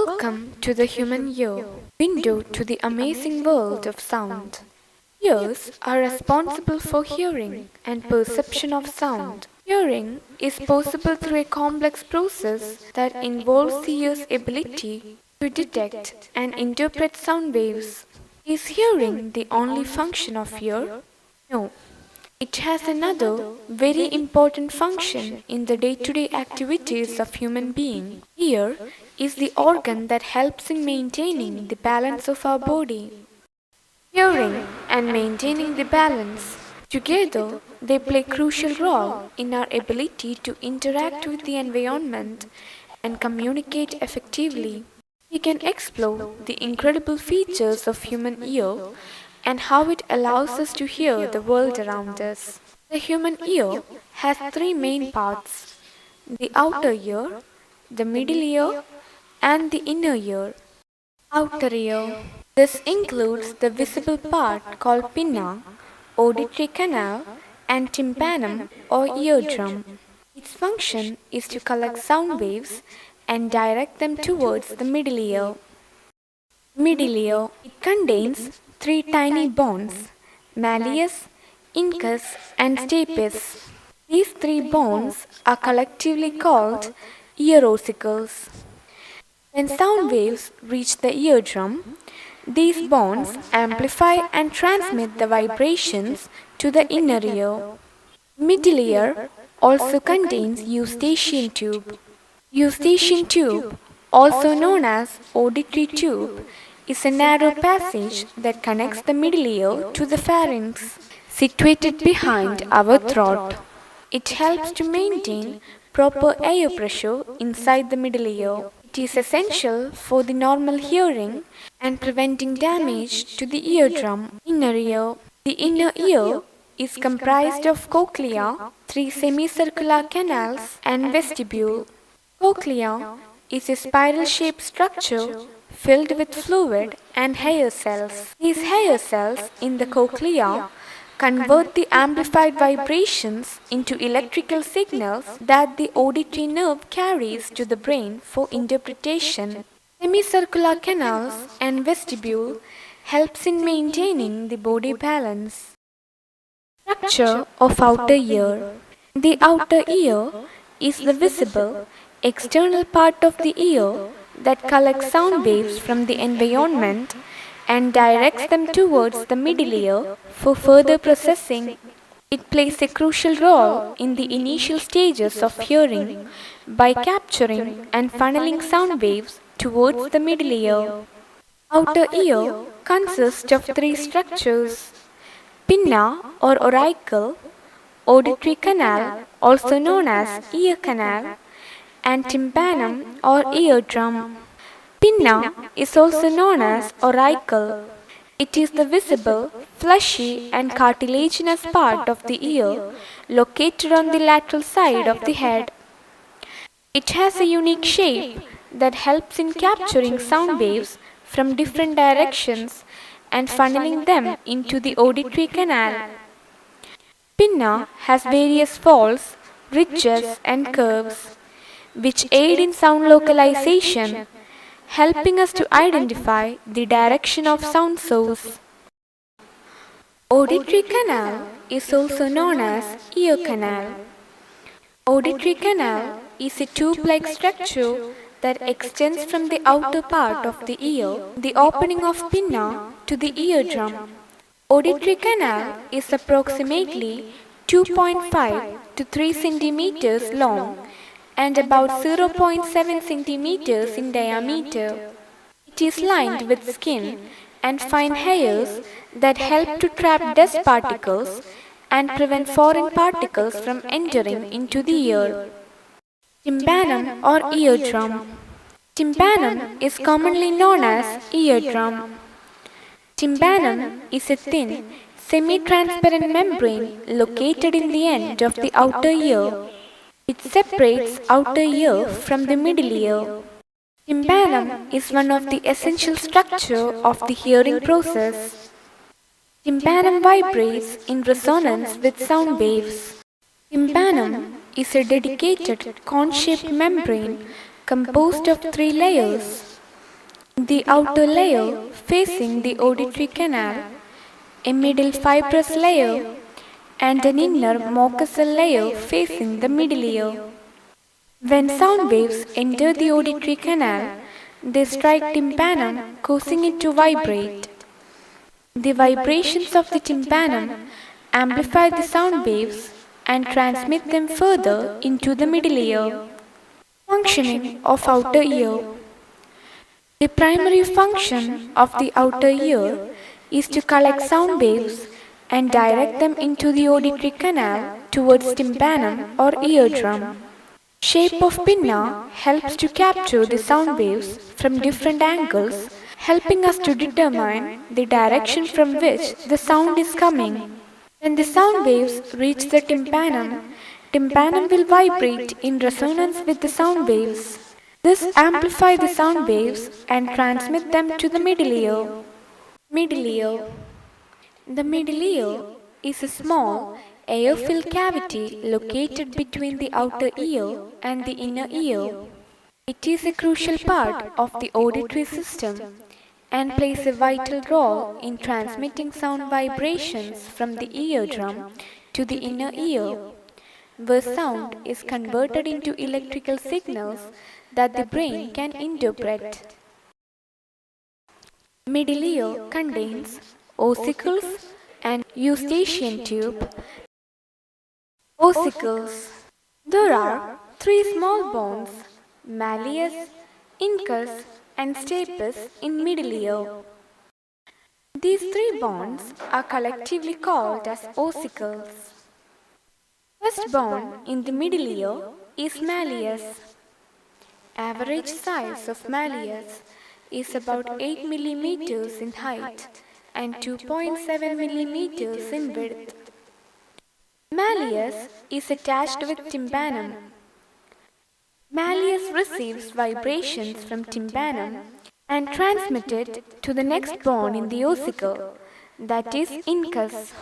Welcome to the human ear, window to the amazing world of sound. Ears are responsible for hearing and perception of sound. Hearing is possible through a complex process that involves the ear's ability to detect and interpret sound waves. Is hearing the only function of ear? No. It has another very important function in the day-to-day activities of human being. Ear is the organ that helps in maintaining the balance of our body. Hearing and maintaining the balance together, they play a crucial role in our ability to interact with the environment and communicate effectively. We can explore the incredible features of human ear and how it allows us to hear the world around us. The human ear has three main parts: the outer ear, the middle ear, and the inner ear. Outer ear. This includes the visible part called pinna, auditory canal, and tympanum or eardrum. Its function is to collect sound waves and direct them towards the middle ear. Middle ear. It contains three tiny bones: malleus, incus, and stapes. These three bones are collectively called ear ossicles. When sound waves reach the eardrum, these bones amplify and transmit the vibrations to the inner ear. Middle ear also contains eustachian tube. Eustachian tube, also known as auditory tube, is a narrow passage that connects the middle ear to the pharynx, situated behind our throat. It helps to maintain proper air pressure inside the middle ear. It is essential for the normal hearing and preventing damage to the eardrum. Inner ear. The inner ear is comprised of cochlea, three semicircular canals, and vestibule. Cochlea is a spiral-shaped structure filled with fluid and hair cells. These hair cells in the cochlea convert the amplified vibrations into electrical signals that the auditory nerve carries to the brain for interpretation. Semicircular canals and vestibule helps in maintaining the body balance. Structure of outer ear. The outer ear is the visible, external part of the ear that collects sound waves from the environment and directs them towards the middle ear for further processing. It plays a crucial role in the initial stages of hearing by capturing and funneling sound waves towards the middle ear. Outer ear consists of three structures: pinna or auricle, auditory canal, also known as ear canal, and tympanum or eardrum. Pinna is also known as auricle. It is the visible, fleshy, and cartilaginous part of the ear located on the lateral side of the head. It has a unique shape that helps in capturing sound waves from different directions and funneling them into the auditory canal. Pinna has various folds, ridges, and curves, which aid in sound localization, helping us to identify the direction of sound source. Auditory canal is also known as ear canal. Auditory canal is a tube-like structure that extends from the outer part of the ear, the opening of pinna, to the eardrum. Auditory canal is approximately 2.5 to 3 centimeters long and about 0.7 centimeters in diameter. It is lined with skin and fine hairs that help to trap dust particles and prevent foreign particles from entering into the ear. Tympanum or eardrum. Tympanum is commonly known as eardrum. Tympanum is a thin, semi-transparent membrane located in the end of the outer ear. It separates outer ear from the middle ear. Tympanum is one of the essential structures of the hearing process. Tympanum vibrates in resonance with sound waves. Tympanum is a dedicated cone-shaped membrane composed of three layers: the outer layer facing the auditory canal, a middle fibrous layer, and an inner mucosal layer facing the middle ear. When sound waves enter the auditory canal, they strike tympanum, causing it to vibrate. The vibrations of the tympanum amplify the sound waves and transmit them further into the middle ear. Functioning of outer ear. The primary function of the outer ear is to collect sound waves and direct them into the auditory canal towards tympanum or eardrum. Shape of pinna helps to capture the sound waves from different angles, helping us to determine the direction from which the sound is coming. When the sound waves reach the tympanum, tympanum will vibrate in resonance with the sound waves. This amplifies the sound waves and transmit them to the middle ear. Middle ear. The middle ear is a small air-filled cavity located between the outer ear and the inner ear. It is a crucial part of the auditory system and plays a vital role in transmitting sound vibrations from the eardrum to the inner ear, where sound is converted into electrical signals that the brain can interpret. Middle ear contains ossicles and eustachian tube. Ossicles. There are three small bones, malleus, incus, and stapes in middle ear. These three bones are collectively called as ossicles. First bone in the middle ear is malleus. Average size of malleus is about 8 millimeters in height and 2.7 millimeters in width. Malleus is attached with tympanum. Malleus receives vibrations from tympanum and transmitted to the next bone in the ossicle, that is incus.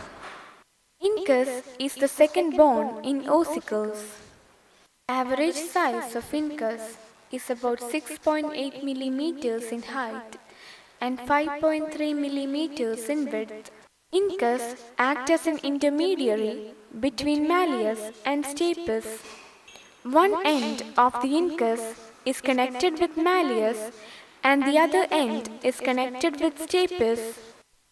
Incus is the second bone in ossicles. Average size of incus is about 6.8 millimeters in height and 5.3 millimeters in width. Incus act as an intermediary between malleus and stapes. One end of the incus is connected with malleus and the other end is connected with stapes.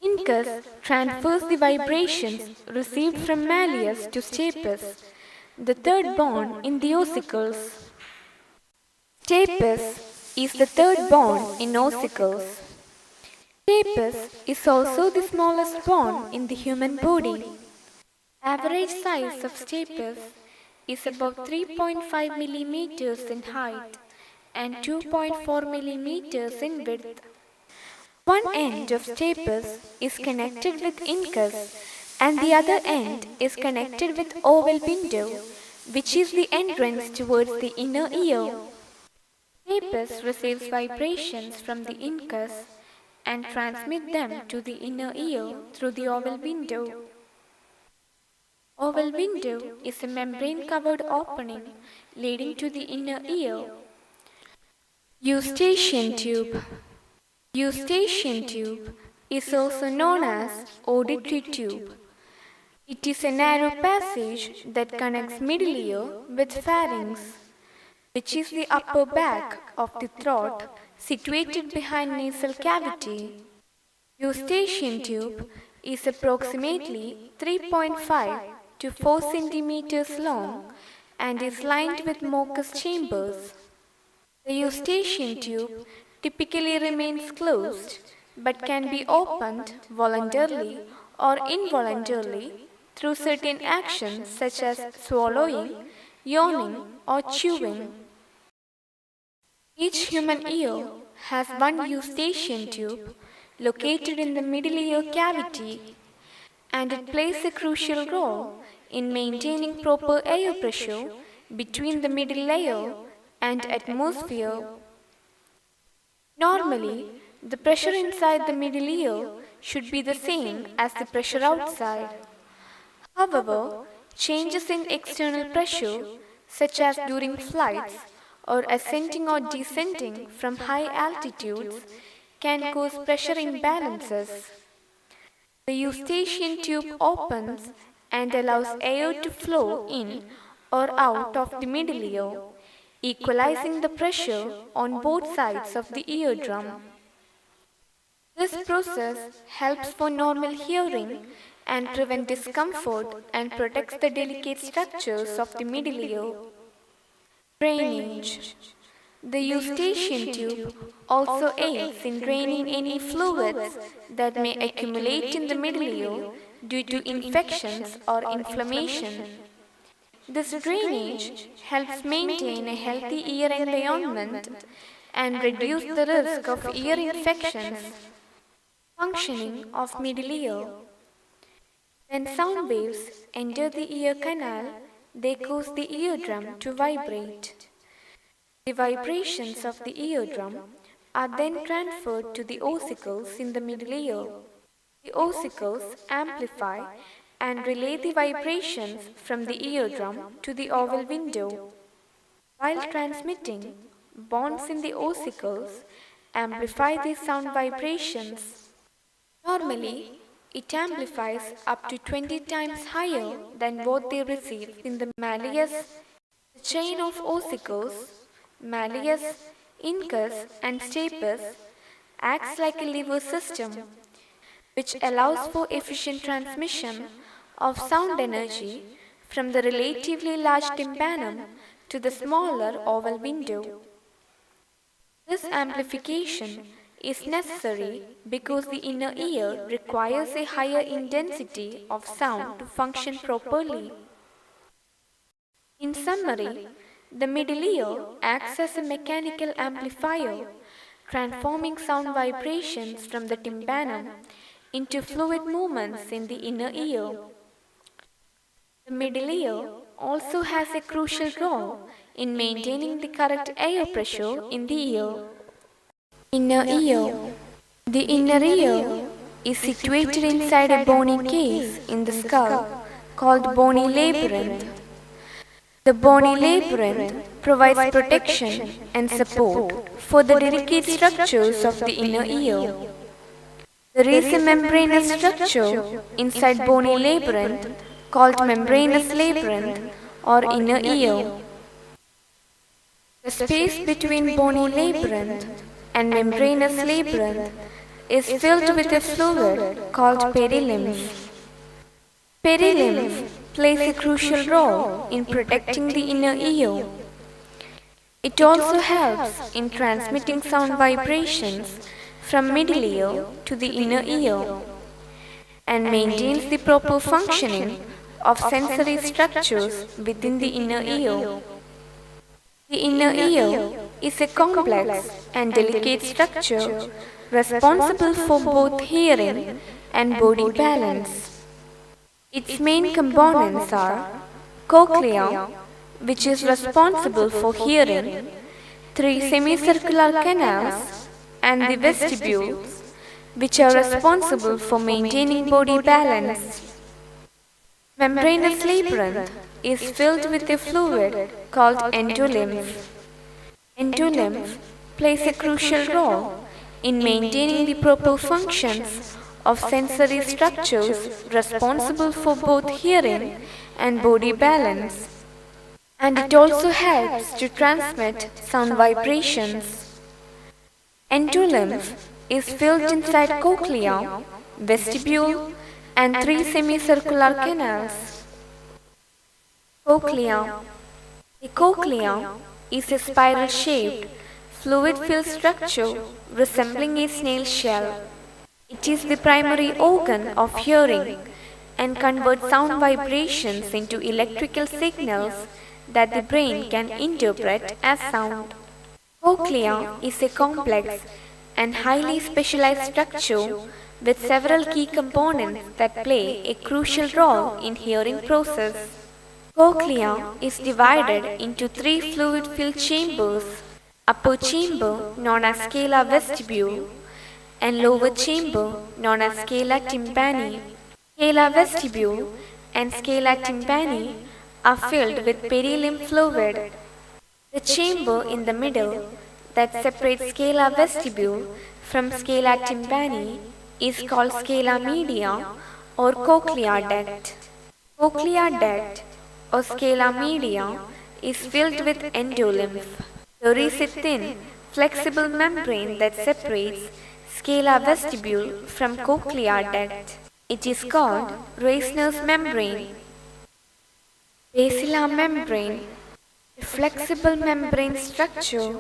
Incus transfers the vibrations received from malleus to stapes, the third bone in the ossicles. Stapes is the third bone in ossicles. Stapes is also the smallest bone in the human body. Average size of stapes is about 3.5 millimeters in height and 2.4 millimeters in width. One end of stapes is connected with incus and the other end is connected with oval window, which is the entrance towards the inner ear. Stapes receives vibrations from the incus and transmit them to the inner ear through the oval window. Oval window is a membrane-covered opening leading to the inner ear. Eustachian tube. Eustachian tube is also known as auditory tube. It is a narrow passage that connects middle ear with pharynx, which is the upper back of the throat situated behind nasal cavity. Eustachian tube is approximately 3.5 to 4 centimeters long and is lined with mucous chambers. The eustachian tube typically remains closed but can be opened voluntarily or involuntarily through certain actions such as swallowing, yawning, or chewing. Each human ear has one eustachian tube located in the middle ear cavity, and it plays a crucial role in maintaining proper air pressure between the middle layer and atmosphere. Normally, the pressure inside the middle ear should be the same as the pressure outside. However, changes in external pressure, such as during flights or ascending or descending from high altitudes, can cause pressure imbalances. The eustachian tube opens and allows air to flow in or out of the middle ear, equalizing the pressure on both sides of the eardrum. This process helps for normal hearing and prevents discomfort and protects the delicate structures of the middle ear. Drainage. The eustachian tube also aids in draining any fluids that may accumulate in the middle ear due to infections or inflammation. This drainage helps maintain a healthy ear environment and reduce the risk of ear infections. Functioning of middle ear. When sound waves enter the ear canal, they cause the eardrum to vibrate. The vibrations of the eardrum are then transferred to the ossicles in the middle ear. The ossicles amplify and relay the vibrations from the eardrum to the oval window. While transmitting, bonds in the ossicles amplify these sound vibrations. Normally, it amplifies up to 20 times higher than what they receive in the malleus. The chain of ossicles, malleus, incus, and stapes, acts like a lever system, which allows for efficient transmission of sound energy from the relatively large tympanum to the smaller oval window. This amplification is necessary because the inner ear requires a higher intensity of sound to function properly. In summary, the middle ear acts as a mechanical amplifier, transforming sound vibrations from the tympanum into fluid movements in the inner ear. The middle ear also has a crucial role in maintaining the correct air pressure in the ear. Inner ear. The inner ear is situated inside a bony case in the skull called bony labyrinth. The bony labyrinth provides protection and support for the delicate structures of the inner ear. There is a membranous structure inside bony labyrinth called membranous labyrinth or inner ear. The space between bony labyrinth and membranous labyrinth is filled with a fluid called perilymph. Perilymph plays a crucial role in protecting the inner ear. It also helps in transmitting sound vibrations from middle ear to the inner ear and maintains the proper functioning of sensory structures within the inner ear. The inner ear is a complex and delicate structure responsible for both hearing and body balance. Its main components are cochlea, which is responsible for hearing, three semicircular canals, and the vestibules, which are responsible for maintaining body balance. Membranous labyrinth is filled with a fluid called endolymph. Endolymph plays a crucial role in maintaining the proper functions of sensory structures responsible for both hearing and body balance. And it also helps to transmit sound vibrations. Endolymph is filled inside cochlea, vestibule, and three semicircular canals. Cochlea. The cochlea is a spiral-shaped, fluid-filled structure resembling a snail shell. It is the primary organ of hearing and converts sound vibrations into electrical signals that the brain can interpret as sound. Cochlea is a complex and highly specialized structure with several key components that play a crucial role in hearing process. Cochlea is divided into three fluid-filled chambers: upper chamber known as scala vestibule and lower chamber known as scala tympani. Scala vestibule and scala tympani are filled with perilymph fluid. The chamber in the middle that separates scala vestibule from scala tympani is called scala media or cochlear duct. Cochlear duct or scala media is filled with endolymph. There is a thin, flexible membrane that separates scala vestibule from cochlear duct. It is called Reisner's membrane. Basilar membrane, a flexible membrane structure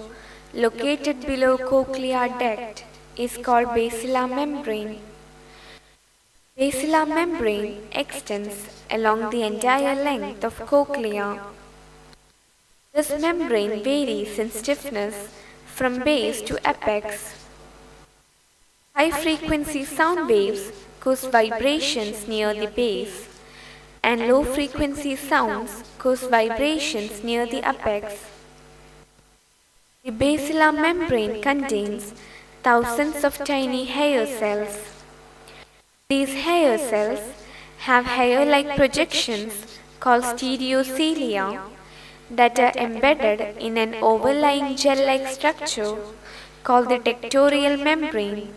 located below cochlear duct, is called basilar membrane. Basilar membrane extends along the entire length of cochlea. This membrane varies in stiffness from base to apex. High-frequency sound waves cause vibrations near the base, and low-frequency sounds cause vibrations near the apex. The basilar membrane contains thousands of tiny hair cells. These hair cells have hair-like projections called stereocilia that are embedded in an overlying gel-like structure called the tectorial membrane.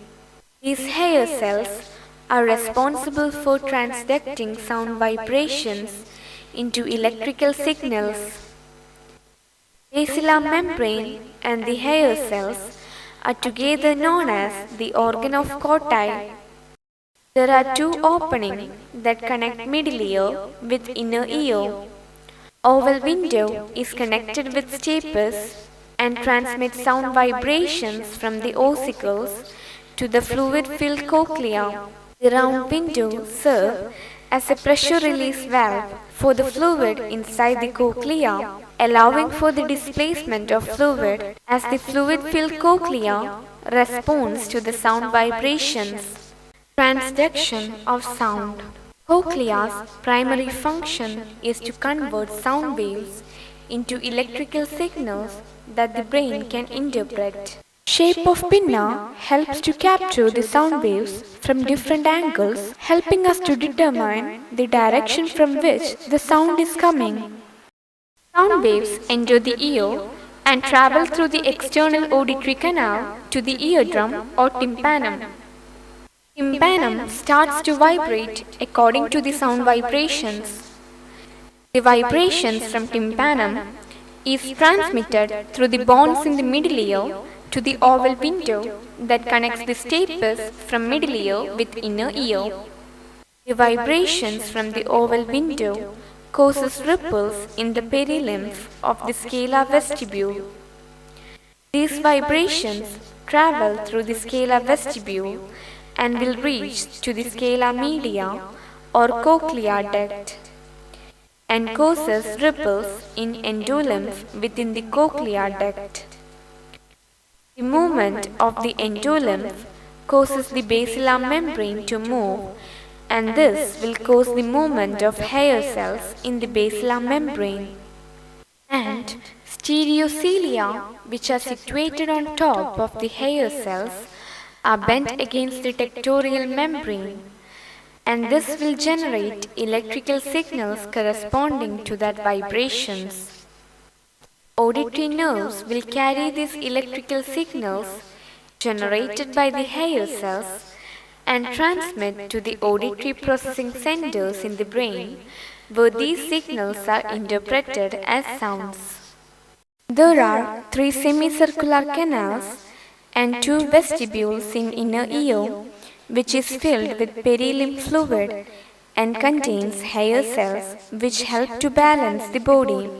These hair cells are responsible for transducting sound vibrations into electrical signals. Basilar membrane and the hair cells are together known as the organ of Corti. There are two openings that connect middle ear with inner ear. Oval window is connected with stapes and transmits sound vibrations from the ossicles to the fluid-filled cochlea. The round window serves as a pressure release valve for the fluid inside the cochlea, allowing for the displacement of fluid as the fluid-filled cochlea responds to the sound vibrations. Transduction of sound. Cochlea's primary function is to convert sound waves into electrical signals that the brain can interpret. Shape of pinna helps to capture the sound waves from different angles, helping us to determine the direction from which the sound is coming. Sound waves enter the ear and travel through the external auditory canal to the eardrum or tympanum. Tympanum starts to vibrate according to the sound vibrations. The vibrations from tympanum is transmitted through the bones in the middle ear to the oval window that connects the stapes from middle ear with inner ear. The vibrations from the oval window causes ripples in the perilymph of the scala vestibule. These vibrations travel through the scala vestibule and will reach to the scala media or cochlear duct and causes ripples in endolymph within the cochlear duct. The movement of the endolymph causes the basilar membrane to move, and this will cause the movement of hair cells in the basilar membrane. And stereocilia, which are situated on top of the hair cells, are bent against the tectorial membrane, and this will generate electrical signals corresponding to that vibrations. Auditory nerves will carry these electrical signals generated by the hair cells and transmit to the auditory processing centers in the brain, where these signals are interpreted as sounds. There are 3 semicircular canals and 2 vestibules in inner ear, which is filled with perilymph fluid and contains hair cells which help to balance the body.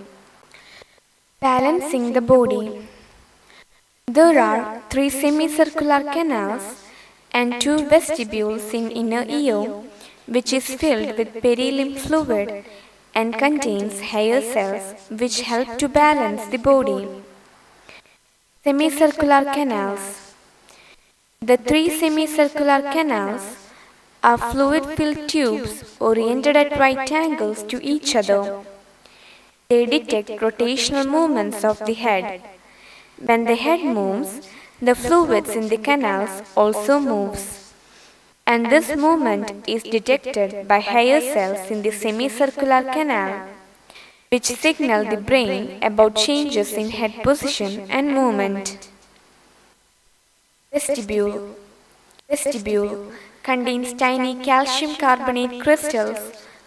Balancing the body. There are 3 semicircular canals and 2 vestibules in inner ear, which is filled with perilymph fluid and contains hair cells which help to balance the body. Semicircular canals. The 3 semicircular canals are fluid-filled tubes oriented at right angles to each other. They detect rotational movements of the head. When the head moves, the fluids in the canals also moves. And this movement is detected by hair cells in the semicircular canal, which signal the brain about changes in head position and movement. Vestibule. Vestibule contains tiny calcium carbonate crystals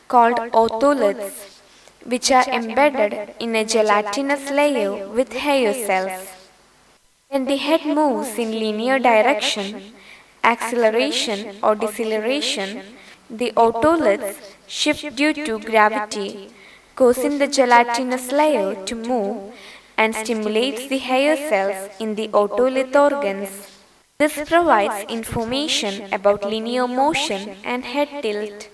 called otoliths, which are embedded in a gelatinous layer with hair cells. When the head moves in linear direction, acceleration or deceleration, the otoliths shift due to gravity, causing the gelatinous layer to move and stimulates the hair cells in the otolith organs. This provides information about linear motion and head tilt.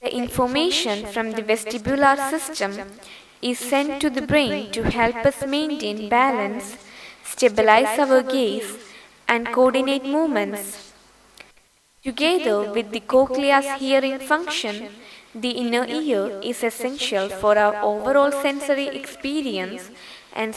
The information from the vestibular system is sent to the brain to help us maintain balance, stabilize our gaze, and coordinate movements. Together with the cochlea's hearing function, the inner ear is essential for our overall sensory experience and